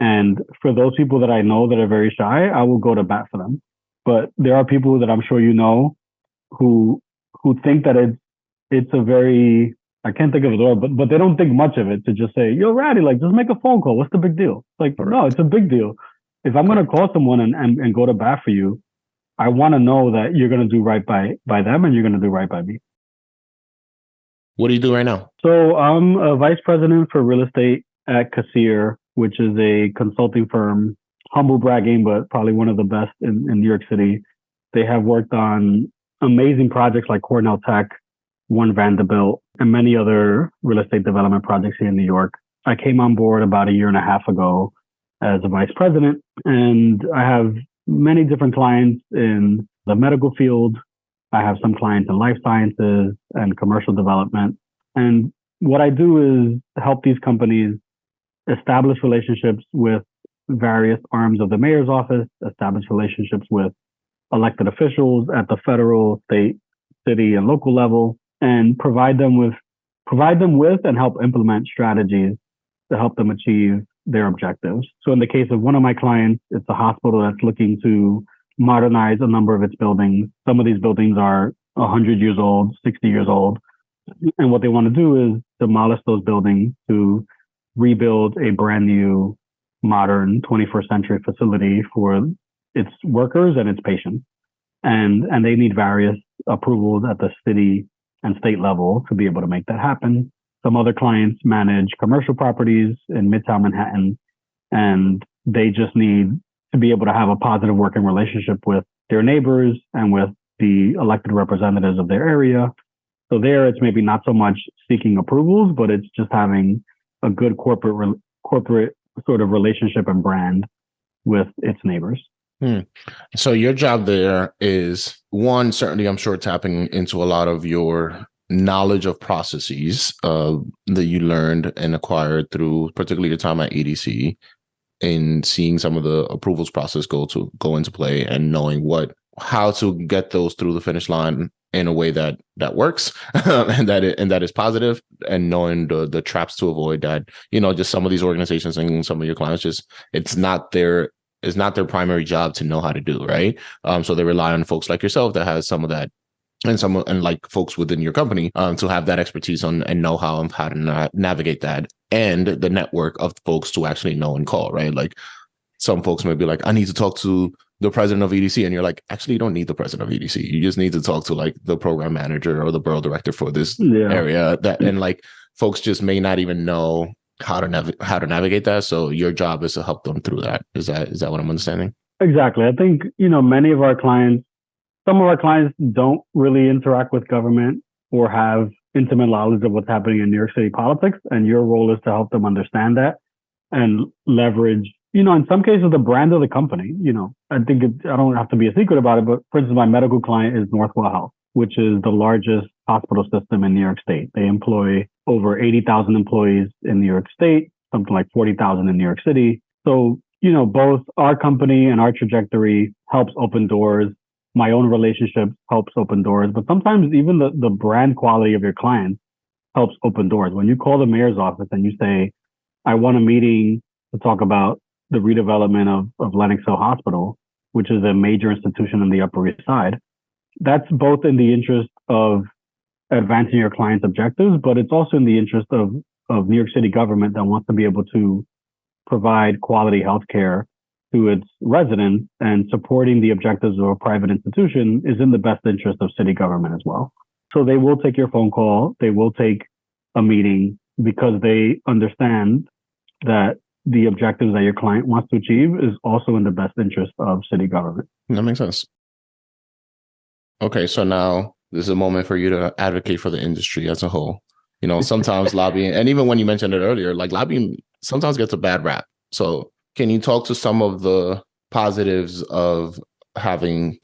And for those people that I know that are very shy, I will go to bat for them. But there are people that I'm sure you know who think that it's a very, I can't think of the word, but they don't think much of it to just say, yo, Radhy, like, just make a phone call. What's the big deal? Like, Correct. No, it's a big deal. If I'm going to call someone and go to bat for you, I want to know that you're going to do right by them and you're going to do right by me. What do you do right now? So I'm a vice president for real estate at Cassia, which is a consulting firm. Humble bragging, but probably one of the best in New York City. They have worked on amazing projects like Cornell Tech, One Vanderbilt, and many other real estate development projects here in New York. I came on board about a year and a half ago as a vice president, and I have many different clients in the medical field. I have some clients in life sciences and commercial development. And what I do is help these companies establish relationships with various arms of the mayor's office, establish relationships with elected officials at the federal, state, city, and local level, and provide them with and help implement strategies to help them achieve their objectives. So in the case of one of my clients, it's a hospital that's looking to modernize a number of its buildings. Some of these buildings are 100 years old, 60 years old. And what they want to do is demolish those buildings to rebuild a brand new, modern 21st century facility for its workers and its patients. And they need various approvals at the city and state level to be able to make that happen. Some other clients manage commercial properties in Midtown Manhattan, and they just need to be able to have a positive working relationship with their neighbors and with the elected representatives of their area. So there, it's maybe not so much seeking approvals, but it's just having a good corporate sort of relationship and brand with its neighbors. So your job there is, one, certainly I'm sure tapping into a lot of your knowledge of processes that you learned and acquired through particularly your time at EDC, and seeing some of the approvals process go into play and knowing how to get those through the finish line in a way that works and that is positive, and knowing the traps to avoid that, just some of these organizations and some of your clients, just it's not their primary job to know how to do, right? So they rely on folks like yourself that has some of that, and like folks within your company to have that expertise on and know how to navigate that, and the network of folks to actually know and call, right? Like some folks may be like, I need to talk to the president of EDC, and you're like, actually, you don't need the president of EDC. You just need to talk to like the program manager or the borough director for this area. And like folks just may not even know how to navigate that. So your job is to help them through that. Is that what I'm understanding? Exactly. I think, many of our clients, some of our clients don't really interact with government or have intimate knowledge of what's happening in New York City politics. And your role is to help them understand that and leverage, in some cases, the brand of the company. I think I don't have to be a secret about it, but for instance, my medical client is Northwell Health, which is the largest hospital system in New York State. They employ over 80,000 employees in New York State, something like 40,000 in New York City. So, both our company and our trajectory helps open doors. My own relationship helps open doors, but sometimes even the brand quality of your clients helps open doors. When you call the mayor's office and you say, I want a meeting to talk about the redevelopment of Lenox Hill Hospital, which is a major institution on the Upper East Side, that's both in the interest of advancing your client's objectives, but it's also in the interest of New York City government that wants to be able to provide quality healthcare to its residents, and supporting the objectives of a private institution is in the best interest of city government as well. So they will take your phone call, they will take a meeting, because they understand that the objectives that your client wants to achieve is also in the best interest of city government. That makes sense. Okay, so now this is a moment for you to advocate for the industry as a whole. Sometimes lobbying, and even when you mentioned it earlier, like lobbying sometimes gets a bad rap. So can you talk to some of the positives of having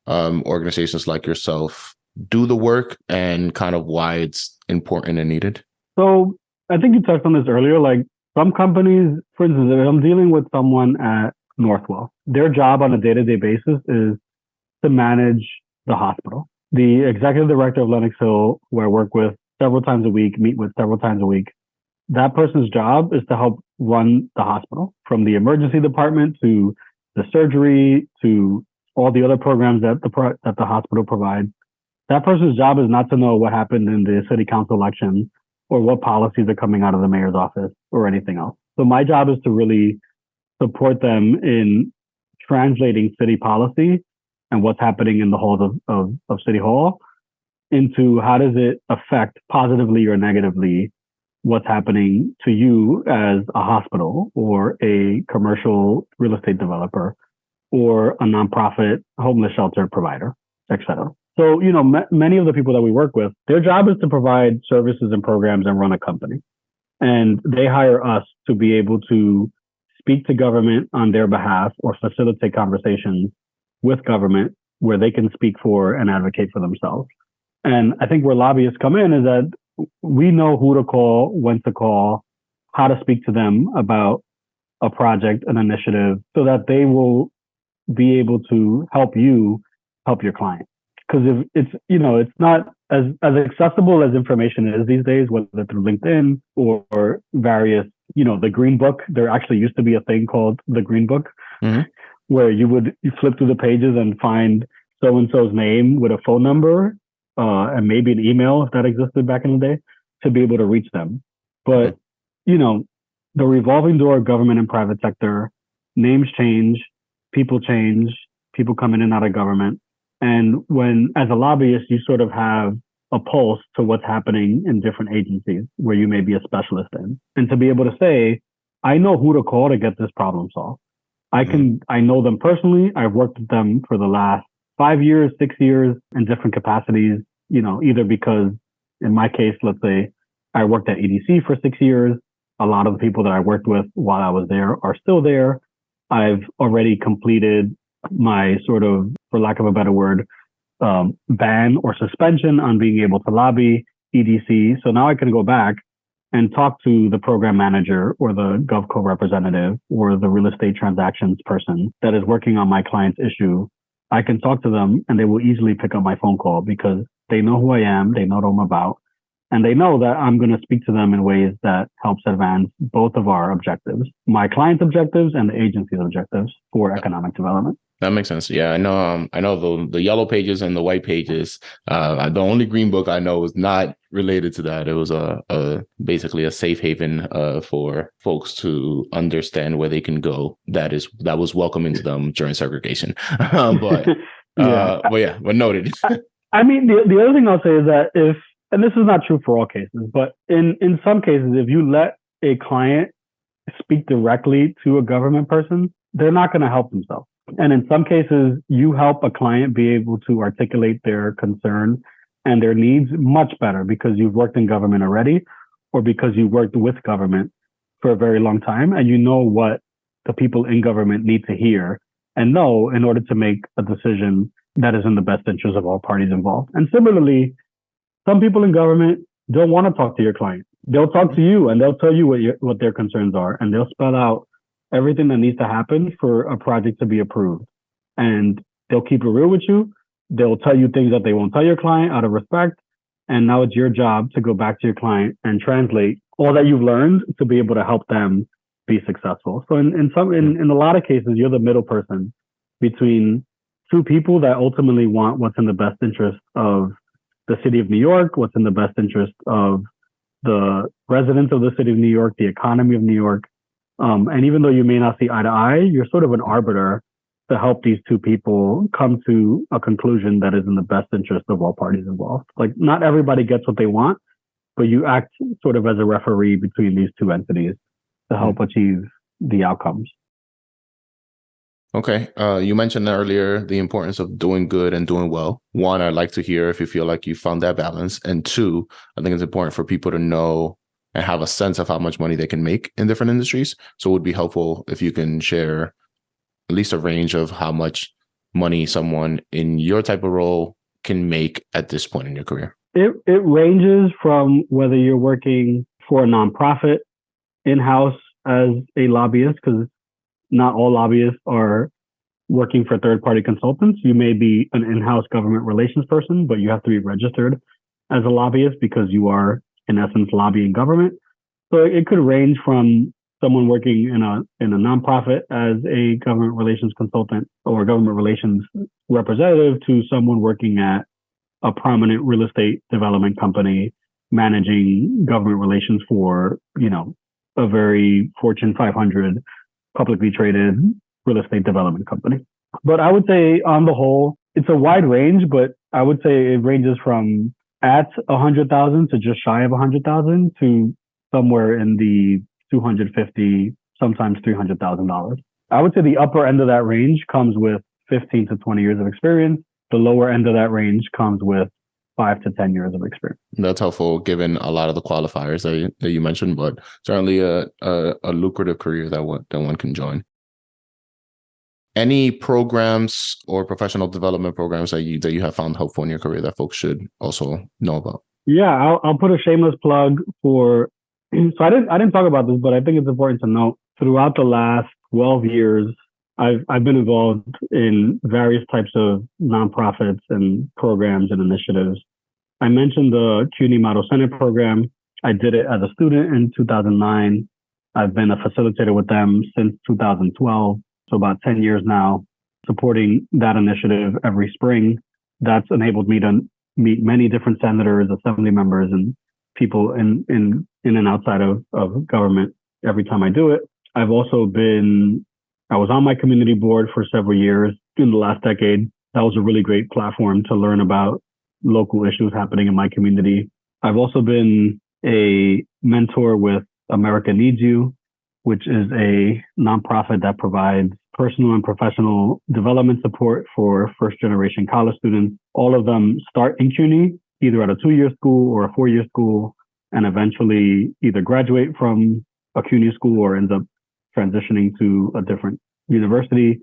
organizations like yourself do the work, and kind of why it's important and needed? So I think you touched on this earlier. Like some companies, for instance, if I'm dealing with someone at Northwell, their job on a day-to-day basis is to manage the hospital. The executive director of Lenox Hill, who I work with several times a week, meet with several times a week, that person's job is to help run the hospital, from the emergency department to the surgery to all the other programs that the hospital provides. That person's job is not to know what happened in the city council election or what policies are coming out of the mayor's office or anything else. So my job is to really support them in translating city policy and what's happening in the halls of City Hall into how does it affect positively or negatively what's happening to you as a hospital or a commercial real estate developer or a nonprofit homeless shelter provider, et cetera. So, many of the people that we work with, their job is to provide services and programs and run a company. And they hire us to be able to speak to government on their behalf or facilitate conversations with government where they can speak for and advocate for themselves. And I think where lobbyists come in is that we know who to call, when to call, how to speak to them about a project, an initiative, so that they will be able to help you help your client. Because if it's not as accessible as information is these days, whether through LinkedIn or various, the Green Book. There actually used to be a thing called the Green Book, Mm-hmm. where you flip through the pages and find so and so's name with a phone number, and maybe an email if that existed back in the day, to be able to reach them. But you know, the revolving door of government and private sector, names change, people change, people come in and out of government. And when, as a lobbyist, you sort of have a pulse to what's happening in different agencies where you may be a specialist in. And to be able to say, I know who to call to get this problem solved. I know them personally. I've worked with them for the last 5 years, 6 years in different capacities, either because in my case, let's say I worked at EDC for 6 years. A lot of the people that I worked with while I was there are still there. I've already completed my sort of, for lack of a better word, ban or suspension on being able to lobby EDC. So now I can go back and talk to the program manager or the GovCo representative or the real estate transactions person that is working on my client's issue. I can talk to them and they will easily pick up my phone call because they know who I am, they know what I'm about, and they know that I'm going to speak to them in ways that helps advance both of our objectives, my client's objectives and the agency's objectives for economic development. That makes sense. Yeah, I know. I know the yellow pages and the white pages. The only Green Book I know is not related to that. It was basically a safe haven for folks to understand where they can go. That was welcoming to them during segregation. But noted. I mean, the other thing I'll say is that and this is not true for all cases, but in some cases, if you let a client speak directly to a government person, they're not going to help themselves. And in some cases, you help a client be able to articulate their concern and their needs much better because you've worked in government already, or because you worked with government for a very long time and you know what the people in government need to hear and know in order to make a decision that is in the best interest of all parties involved. And similarly, some people in government don't want to talk to your client. They'll talk to you and they'll tell you what their concerns are, and they'll spell out everything that needs to happen for a project to be approved. And they'll keep it real with you. They'll tell you things that they won't tell your client out of respect. And now it's your job to go back to your client and translate all that you've learned to be able to help them be successful. So in a lot of cases, you're the middle person between two people that ultimately want what's in the best interest of the city of New York, what's in the best interest of the residents of the city of New York, the economy of New York. And even though you may not see eye to eye, you're sort of an arbiter to help these two people come to a conclusion that is in the best interest of all parties involved. Like, not everybody gets what they want, but you act sort of as a referee between these two entities to help achieve the outcomes. Okay. You mentioned earlier the importance of doing good and doing well. One, I'd like to hear if you feel like you found that balance. And two, I think it's important for people to know and have a sense of how much money they can make in different industries. So it would be helpful if you can share at least a range of how much money someone in your type of role can make at this point in your career. It ranges from whether you're working for a nonprofit in-house as a lobbyist, because not all lobbyists are working for third-party consultants. You may be an in-house government relations person, but you have to be registered as a lobbyist because you are, in essence, lobbying government. So it could range from someone working in a nonprofit as a government relations consultant or government relations representative to someone working at a prominent real estate development company managing government relations for, a very Fortune 500 publicly traded real estate development company. But I would say on the whole, it's a wide range, but I would say it ranges from at 100,000 to just shy of 100,000 to somewhere in the 250, sometimes $300,000. I would say the upper end of that range comes with 15 to 20 years of experience. The lower end of that range comes with 5 to 10 years of experience. That's helpful given a lot of the qualifiers that you mentioned, but certainly a lucrative career that one can join. Any programs or professional development programs that you have found helpful in your career that folks should also know about? Yeah, I'll put a shameless plug for. So I didn't talk about this, but I think it's important to note throughout the last 12 years, I've been involved in various types of nonprofits and programs and initiatives. I mentioned the CUNY Model Senate program. I did it as a student in 2009. I've been a facilitator with them since 2012, so about 10 years now, supporting that initiative every spring. That's enabled me to meet many different senators, assembly members, and people in and outside of government every time I do it. I've also been, I was on my community board for several years in the last decade. That was a really great platform to learn about local issues happening in my community. I've also been a mentor with America Needs You, which is a nonprofit that provides personal and professional development support for first generation college students. All of them start in CUNY, either at a 2-year school or a 4-year school, and eventually either graduate from a CUNY school or end up transitioning to a different university.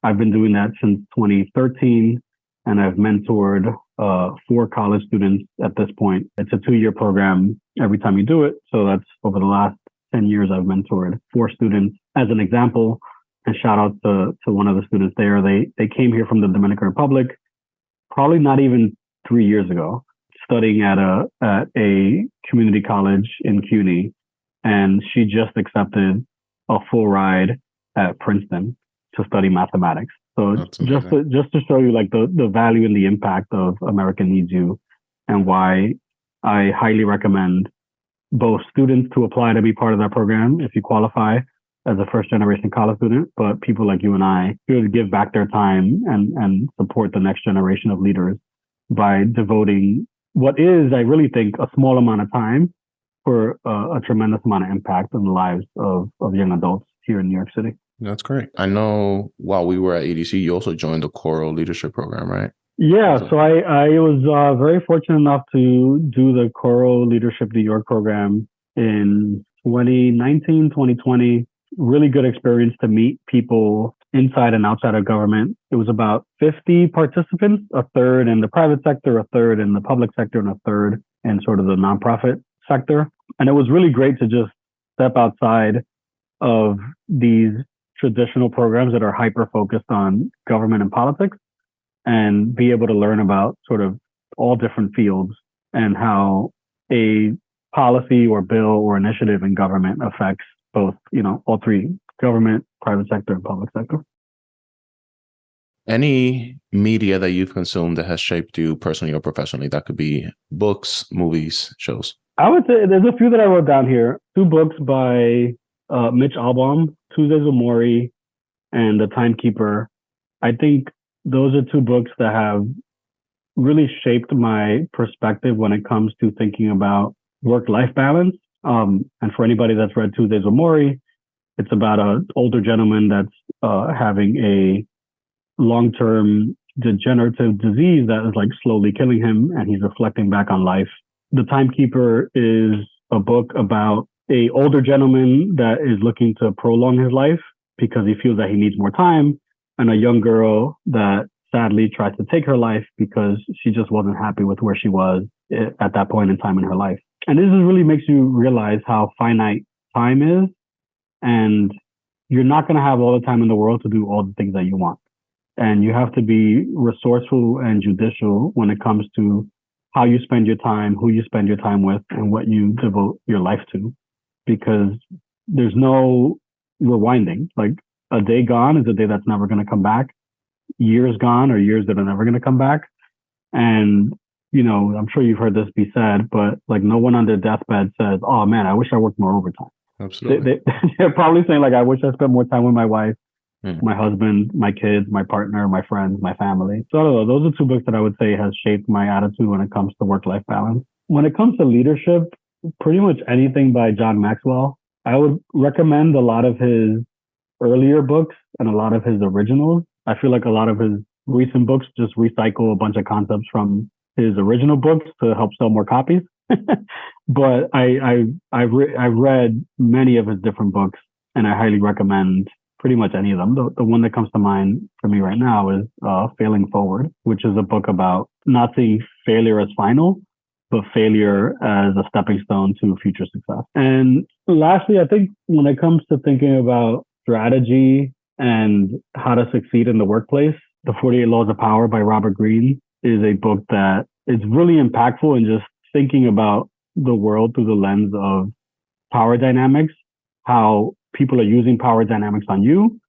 I've been doing that since 2013, and I've mentored 4 college students at this point. It's a 2-year program every time you do it. So that's over the last 10 years, I've mentored 4 students. As an example, and shout out to one of the students there. They came here from the Dominican Republic, probably not even 3 years ago, studying at a community college in CUNY, and she just accepted a full ride at Princeton to study mathematics. So just to show you like the value and the impact of America Needs You, and why I highly recommend both students to apply to be part of that program if you qualify as a first generation college student, but people like you and I should give back their time and support the next generation of leaders by devoting what is, I really think, a small amount of time for a tremendous amount of impact on the lives of young adults here in New York City. That's great. I know while we were at ADC, you also joined the Choral Leadership Program, right? Yeah, so I was very fortunate enough to do the Choral Leadership New York program in 2019, 2020. Really good experience to meet people inside and outside of government. It was about 50 participants, a third in the private sector, a third in the public sector, and a third in sort of the nonprofit sector. And it was really great to just step outside of these traditional programs that are hyper focused on government and politics and be able to learn about sort of all different fields and how a policy or bill or initiative in government affects both, all three: government, private sector, and public sector. Any media that you've consumed that has shaped you personally or professionally? That could be books, movies, shows. I would say there's a few that I wrote down here. 2 books by Mitch Albom, Tuesdays with Morrie, and The Timekeeper. I think those are 2 books that have really shaped my perspective when it comes to thinking about work-life balance. And for anybody that's read Tuesdays with Morrie, it's about an older gentleman that's having a long-term degenerative disease that is like slowly killing him, and he's reflecting back on life. The Timekeeper is a book about a older gentleman that is looking to prolong his life because he feels that he needs more time, and a young girl that sadly tries to take her life because she just wasn't happy with where she was at that point in time in her life. And this really makes you realize how finite time is, and you're not going to have all the time in the world to do all the things that you want. And you have to be resourceful and judicial when it comes to how you spend your time, who you spend your time with, and what you devote your life to, because there's no rewinding. Like, a day gone is a day that's never going to come back. Years gone are years that are never going to come back. And, I'm sure you've heard this be said, but like, no one on their deathbed says, "Oh man, I wish I worked more overtime." Absolutely. They're probably saying like, "I wish I spent more time with my wife, my husband, my kids, my partner, my friends, my family." So I don't know. Those are 2 books that I would say has shaped my attitude when it comes to work-life balance. When it comes to leadership, pretty much anything by John Maxwell. I would recommend a lot of his earlier books and a lot of his originals. I feel like a lot of his recent books just recycle a bunch of concepts from his original books to help sell more copies. But I've read many of his different books, and I highly recommend pretty much any of them. The one that comes to mind for me right now is Failing Forward, which is a book about not seeing failure as final, but failure as a stepping stone to future success. And lastly, I think when it comes to thinking about strategy and How to Succeed in the Workplace. The 48 Laws of Power by Robert Greene is a book that is really impactful in just thinking about the world through the lens of power dynamics, how people are using power dynamics on you,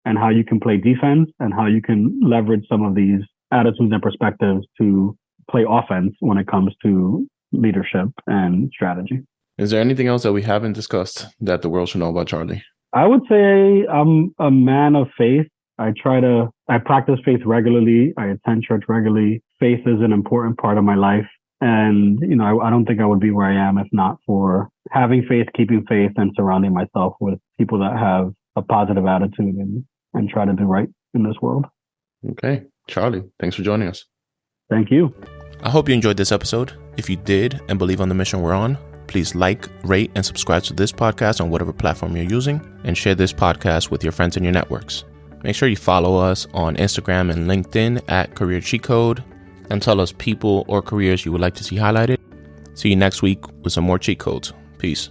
and how you can play defense and how you can leverage some of these attitudes and perspectives to play offense when it comes to leadership and strategy. Is there anything else that we haven't discussed that the world should know about Charlie? I would say I'm a man of faith. I practice faith regularly. I attend church regularly. Faith is an important part of my life. And, I don't think I would be where I am if not for having faith, keeping faith, and surrounding myself with people that have a positive attitude and try to do right in this world. Okay. Charlie, thanks for joining us. Thank you. I hope you enjoyed this episode. If you did and believe on the mission we're on, please like, rate, and subscribe to this podcast on whatever platform you're using, and share this podcast with your friends in your networks. Make sure you follow us on Instagram and LinkedIn at Career Cheat Code, and tell us people or careers you would like to see highlighted. See you next week with some more cheat codes. Peace.